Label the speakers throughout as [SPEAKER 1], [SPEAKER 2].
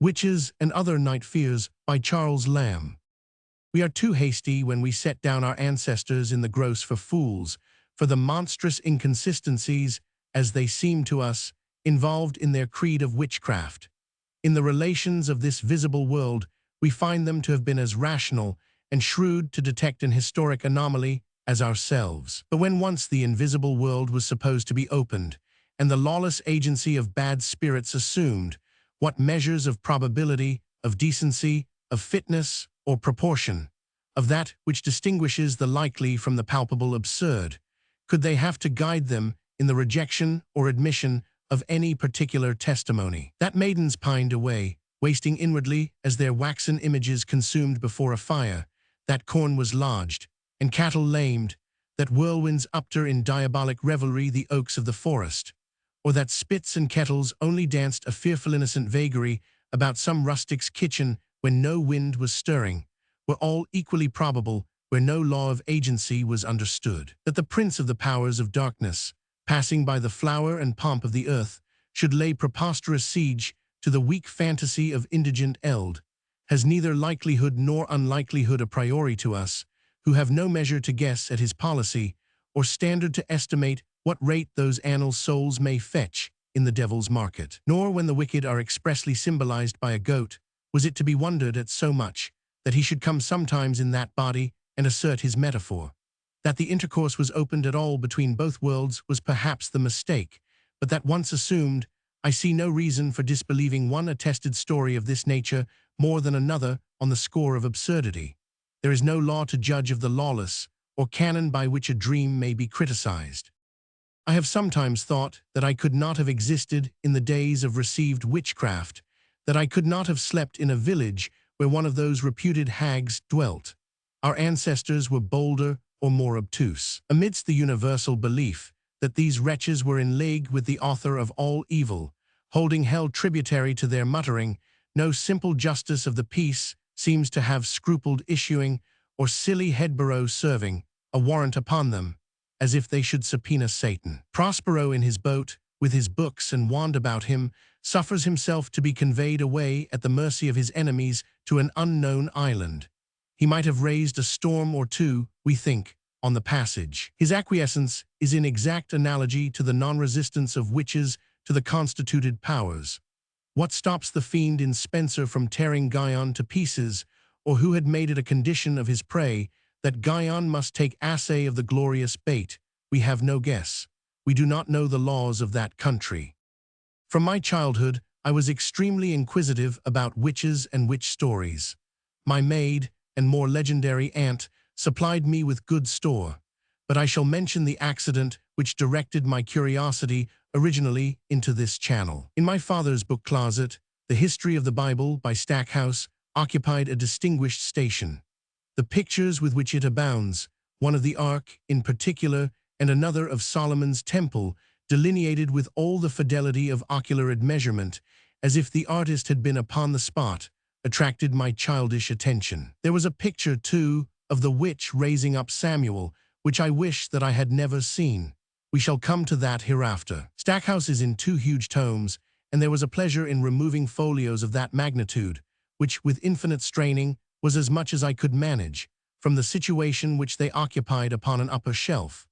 [SPEAKER 1] Witches and Other Night Fears by Charles Lamb. We are too hasty when we set down our ancestors in the gross for fools, for the monstrous inconsistencies, as they seem to us, involved in their creed of witchcraft. In the relations of this visible world, we find them to have been as rational and shrewd to detect an historic anomaly as ourselves. But when once the invisible world was supposed to be opened, and the lawless agency of bad spirits assumed, what measures of probability, of decency, of fitness, or proportion, of that which distinguishes the likely from the palpable absurd, could they have to guide them in the rejection or admission of any particular testimony? That maidens pined away, wasting inwardly as their waxen images consumed before a fire, that corn was lodged, and cattle lamed, that whirlwinds upter in diabolic revelry the oaks of the forest, or that spits and kettles only danced a fearful innocent vagary about some rustic's kitchen when no wind was stirring, were all equally probable where no law of agency was understood. That the prince of the powers of darkness, passing by the flower and pomp of the earth, should lay preposterous siege to the weak fantasy of indigent eld, has neither likelihood nor unlikelihood a priori to us, who have no measure to guess at his policy, or standard to estimate what rate those annals souls may fetch in the devil's market. Nor when the wicked are expressly symbolized by a goat, was it to be wondered at so much, that he should come sometimes in that body and assert his metaphor. That the intercourse was opened at all between both worlds was perhaps the mistake, but that once assumed, I see no reason for disbelieving one attested story of this nature more than another on the score of absurdity. There is no law to judge of the lawless, or canon by which a dream may be criticized. I have sometimes thought that I could not have existed in the days of received witchcraft, that I could not have slept in a village where one of those reputed hags dwelt. Our ancestors were bolder or more obtuse. Amidst the universal belief that these wretches were in league with the author of all evil, holding hell tributary to their muttering, no simple justice of the peace seems to have scrupled issuing, or silly Headborough serving a warrant upon them, as if they should subpoena Satan. Prospero in his boat, with his books and wand about him, suffers himself to be conveyed away at the mercy of his enemies to an unknown island. He might have raised a storm or two, we think, on the passage. His acquiescence is in exact analogy to the non-resistance of witches to the constituted powers. What stops the fiend in Spenser from tearing Guyon to pieces, or who had made it a condition of his prey that Guyon must take assay of the glorious bait? We have no guess. We do not know the laws of that country. From my childhood, I was extremely inquisitive about witches and witch stories. My maid, and more legendary aunt, supplied me with good store, but I shall mention the accident which directed my curiosity originally into this channel. In my father's book closet, the History of the Bible by Stackhouse occupied a distinguished station. The pictures with which it abounds, one of the Ark in particular, and another of Solomon's Temple, delineated with all the fidelity of ocular admeasurement, as if the artist had been upon the spot, attracted my childish attention. There was a picture, too, of the witch raising up Samuel, which I wish that I had never seen. We shall come to that hereafter. Stackhouse is in 2 huge tomes, and there was a pleasure in removing folios of that magnitude, which, with infinite straining, was as much as I could manage, from the situation which they occupied upon an upper shelf.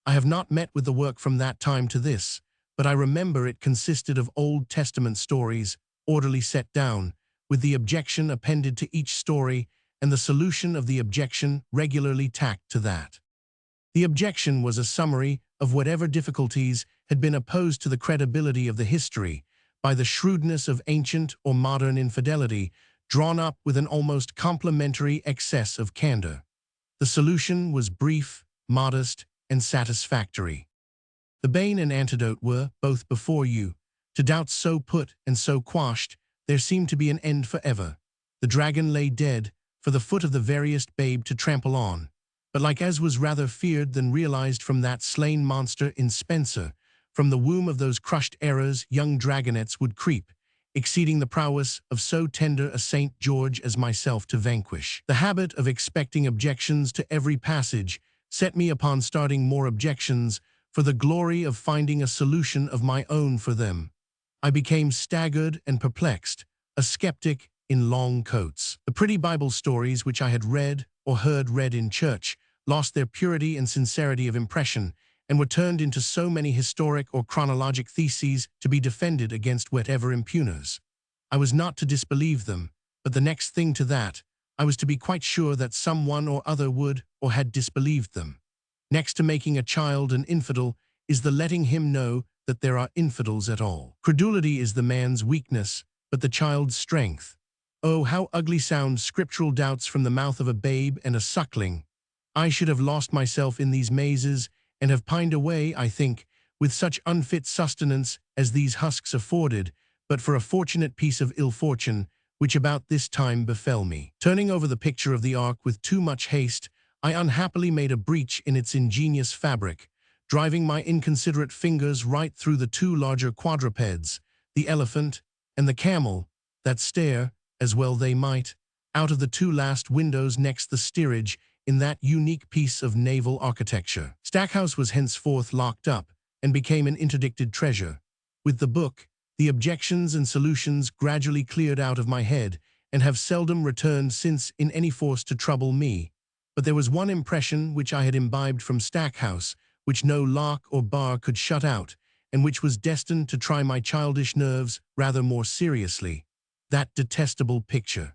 [SPEAKER 1] I have not met with the work from that time to this, but I remember it consisted of Old Testament stories, orderly set down, with the objection appended to each story, and the solution of the objection regularly tacked to that. The objection was a summary of whatever difficulties had been opposed to the credibility of the history by the shrewdness of ancient or modern infidelity, drawn up with an almost complimentary excess of candor. The solution was brief, modest, and satisfactory. The bane and antidote were, both before you. To doubts so put and so quashed, there seemed to be an end forever. The dragon lay dead, for the foot of the veriest babe to trample on. But like as was rather feared than realized from that slain monster in Spenser, from the womb of those crushed errors young dragonets would creep, exceeding the prowess of so tender a Saint George as myself to vanquish. The habit of expecting objections to every passage set me upon starting more objections for the glory of finding a solution of my own for them. I became staggered and perplexed, a skeptic in long coats. The pretty Bible stories which I had read or heard read in church lost their purity and sincerity of impression and were turned into so many historic or chronologic theses to be defended against whatever impugners. I was not to disbelieve them, but the next thing to that, I was to be quite sure that someone or other would or had disbelieved them. Next to making a child an infidel is the letting him know that there are infidels at all. Credulity is the man's weakness, but the child's strength. Oh, how ugly sound scriptural doubts from the mouth of a babe and a suckling. I should have lost myself in these mazes and have pined away, I think, with such unfit sustenance as these husks afforded, but for a fortunate piece of ill fortune, which about this time befell me. Turning over the picture of the ark with too much haste, I unhappily made a breach in its ingenious fabric, driving my inconsiderate fingers right through the two larger quadrupeds, the elephant and the camel, that stare, as well they might, out of the two last windows next the steerage in that unique piece of naval architecture. Stackhouse was henceforth locked up and became an interdicted treasure. With the book, the objections and solutions gradually cleared out of my head and have seldom returned since in any force to trouble me. But there was one impression which I had imbibed from Stackhouse, which no lock or bar could shut out, and which was destined to try my childish nerves rather more seriously. That detestable picture.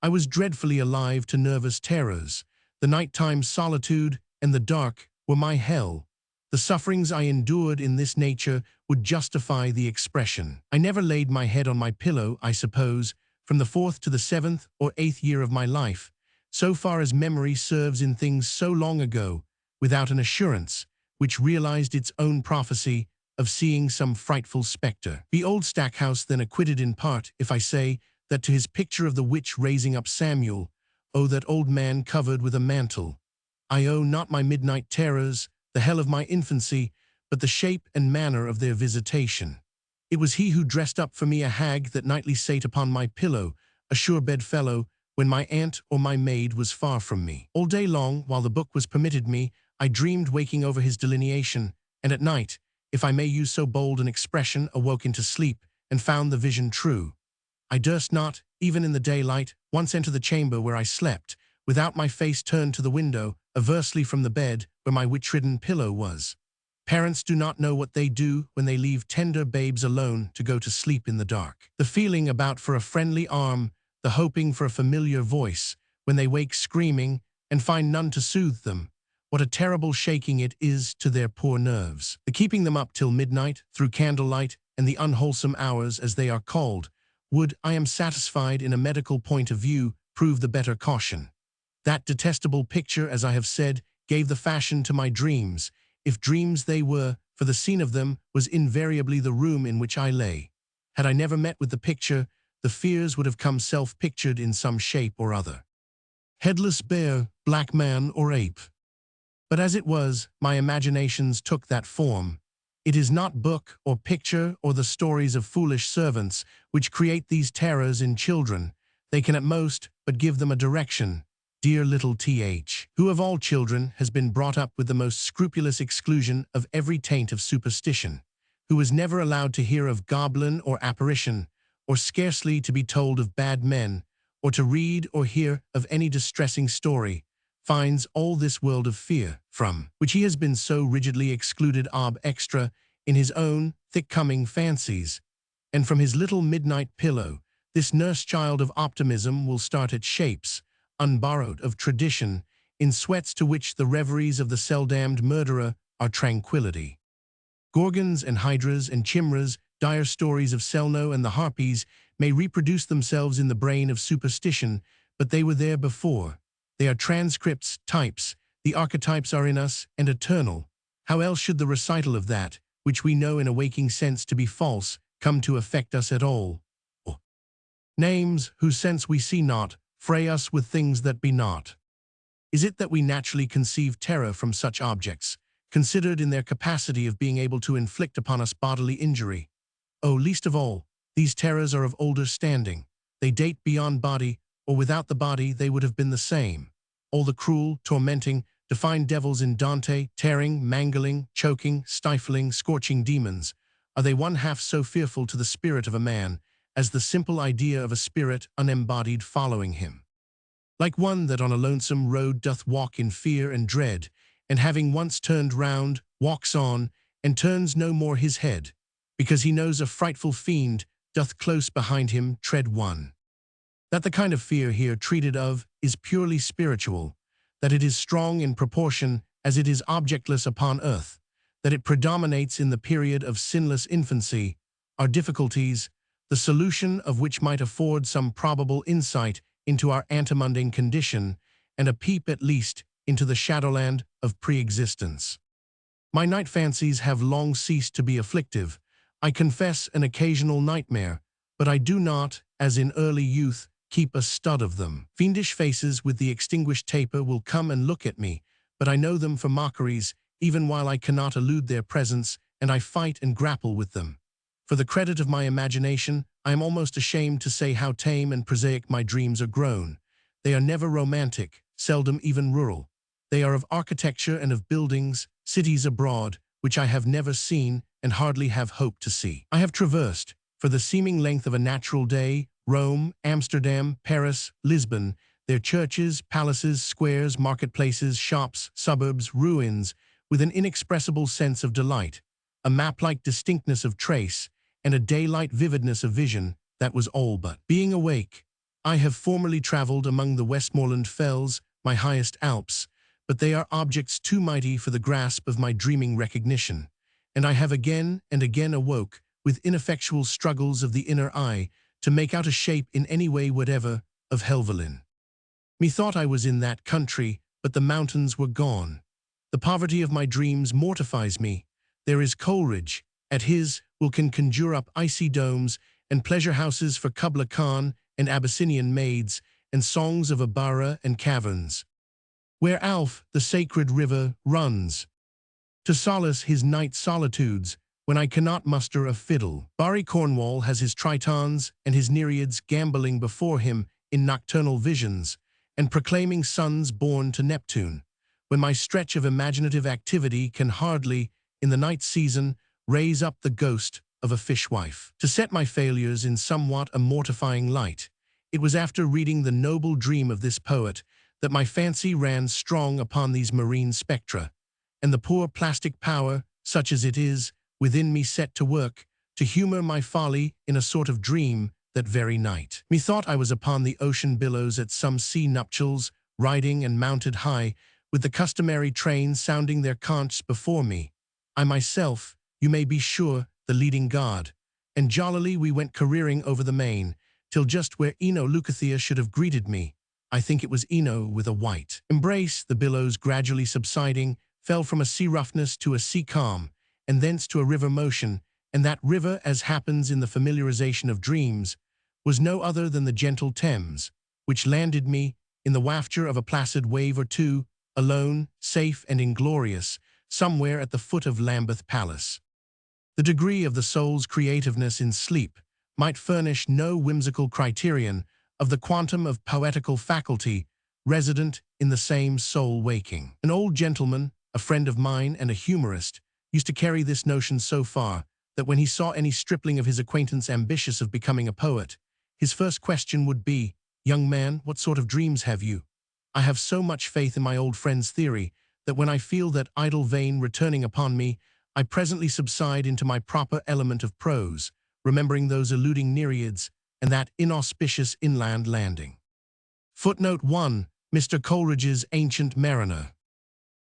[SPEAKER 1] I was dreadfully alive to nervous terrors. The nighttime solitude and the dark were my hell. The sufferings I endured in this nature would justify the expression. I never laid my head on my pillow, I suppose, from the 4th to the 7th or 8th year of my life, so far as memory serves in things so long ago, without an assurance, which realized its own prophecy of seeing some frightful spectre. Be old Stackhouse then acquitted in part, if I say, that to his picture of the witch raising up Samuel, oh, that old man covered with a mantle, I owe not my midnight terrors, the hell of my infancy, but the shape and manner of their visitation. It was he who dressed up for me a hag that nightly sate upon my pillow, a sure bedfellow, when my aunt or my maid was far from me. All day long, while the book was permitted me, I dreamed waking over his delineation, and at night, if I may use so bold an expression, awoke into sleep, and found the vision true. I durst not, even in the daylight, once enter the chamber where I slept, without my face turned to the window, aversely from the bed where my witch-ridden pillow was. Parents do not know what they do when they leave tender babes alone to go to sleep in the dark. The feeling about for a friendly arm, the hoping for a familiar voice, when they wake screaming and find none to soothe them, what a terrible shaking it is to their poor nerves. The keeping them up till midnight, through candlelight, and the unwholesome hours, as they are called, would, I am satisfied in a medical point of view, prove the better caution. That detestable picture, as I have said, gave the fashion to my dreams, if dreams they were, for the scene of them was invariably the room in which I lay. Had I never met with the picture, the fears would have come self-pictured in some shape or other. Headless bear, black man, or ape. But as it was, my imaginations took that form. It is not book or picture or the stories of foolish servants which create these terrors in children. They can at most but give them a direction. Dear little Th, who of all children has been brought up with the most scrupulous exclusion of every taint of superstition, who was never allowed to hear of goblin or apparition, or scarcely to be told of bad men, or to read or hear of any distressing story, finds all this world of fear, from which he has been so rigidly excluded ab extra in his own thick-coming fancies, and from his little midnight pillow, this nurse-child of optimism will start at shapes, unborrowed of tradition, in sweats to which the reveries of the self-damned murderer are tranquility. Gorgons and hydras and chimras, dire stories of Selno and the harpies, may reproduce themselves in the brain of superstition, but they were there before. They are transcripts, types. The archetypes are in us and eternal. How else should the recital of that, which we know in a waking sense to be false, come to affect us at all? Names, whose sense we see not, fray us with things that be not. Is it that we naturally conceive terror from such objects, considered in their capacity of being able to inflict upon us bodily injury? Oh, least of all, these terrors are of older standing. They date beyond body, or without the body they would have been the same. All the cruel, tormenting, defined devils in Dante, tearing, mangling, choking, stifling, scorching demons, are they one half so fearful to the spirit of a man as the simple idea of a spirit unembodied following him. Like one that on a lonesome road doth walk in fear and dread, and having once turned round, walks on, and turns no more his head, because he knows a frightful fiend doth close behind him tread one. That the kind of fear here treated of is purely spiritual, that it is strong in proportion as it is objectless upon earth, that it predominates in the period of sinless infancy, are difficulties, the solution of which might afford some probable insight into our antemundane condition, and a peep at least into the shadowland of pre-existence. My night fancies have long ceased to be afflictive. I confess an occasional nightmare, but I do not, as in early youth, keep a stud of them. Fiendish faces with the extinguished taper will come and look at me, but I know them for mockeries, even while I cannot elude their presence, and I fight and grapple with them. For the credit of my imagination, I am almost ashamed to say how tame and prosaic my dreams are grown. They are never romantic, seldom even rural. They are of architecture and of buildings, cities abroad, which I have never seen and hardly have hope to see. I have traversed, for the seeming length of a natural day, Rome, Amsterdam, Paris, Lisbon, their churches, palaces, squares, marketplaces, shops, suburbs, ruins, with an inexpressible sense of delight, a map-like distinctness of trace, and a daylight vividness of vision that was all but. Being awake, I have formerly traveled among the Westmoreland fells, my highest Alps, but they are objects too mighty for the grasp of my dreaming recognition, and I have again and again awoke, with ineffectual struggles of the inner eye, to make out a shape in any way whatever of Helvellyn. Methought I was in that country, but the mountains were gone. The poverty of my dreams mortifies me. There is Coleridge, at his will can conjure up icy domes, and pleasure houses for Kubla Khan and Abyssinian maids, and songs of Abara and caverns, where Alph, the sacred river, runs, to solace his night solitudes, when I cannot muster a fiddle. Barry Cornwall has his tritons and his nereids gambolling before him in nocturnal visions, and proclaiming sons born to Neptune, when my stretch of imaginative activity can hardly, in the night season, raise up the ghost of a fishwife. To set my failures in somewhat a mortifying light, it was after reading the noble dream of this poet that my fancy ran strong upon these marine spectra, and the poor plastic power, such as it is, within me set to work, to humor my folly in a sort of dream that very night. Methought I was upon the ocean billows at some sea nuptials, riding and mounted high, with the customary train sounding their conches before me. I myself, you may be sure, the leading god, and jollily we went careering over the main, till just where Eno Leucothea should have greeted me, I think it was Eno with a white embrace, the billows gradually subsiding, fell from a sea roughness to a sea calm, and thence to a river motion, and that river, as happens in the familiarization of dreams, was no other than the gentle Thames, which landed me, in the wafture of a placid wave or two, alone, safe and inglorious, somewhere at the foot of Lambeth Palace. The degree of the soul's creativeness in sleep might furnish no whimsical criterion of the quantum of poetical faculty resident in the same soul waking. An old gentleman, a friend of mine and a humorist, used to carry this notion so far that when he saw any stripling of his acquaintance ambitious of becoming a poet, his first question would be, "Young man, what sort of dreams have you?" I have so much faith in my old friend's theory that when I feel that idle vein returning upon me, I presently subside into my proper element of prose, remembering those eluding nereids and that inauspicious inland landing. Footnote 1. Mr. Coleridge's Ancient Mariner.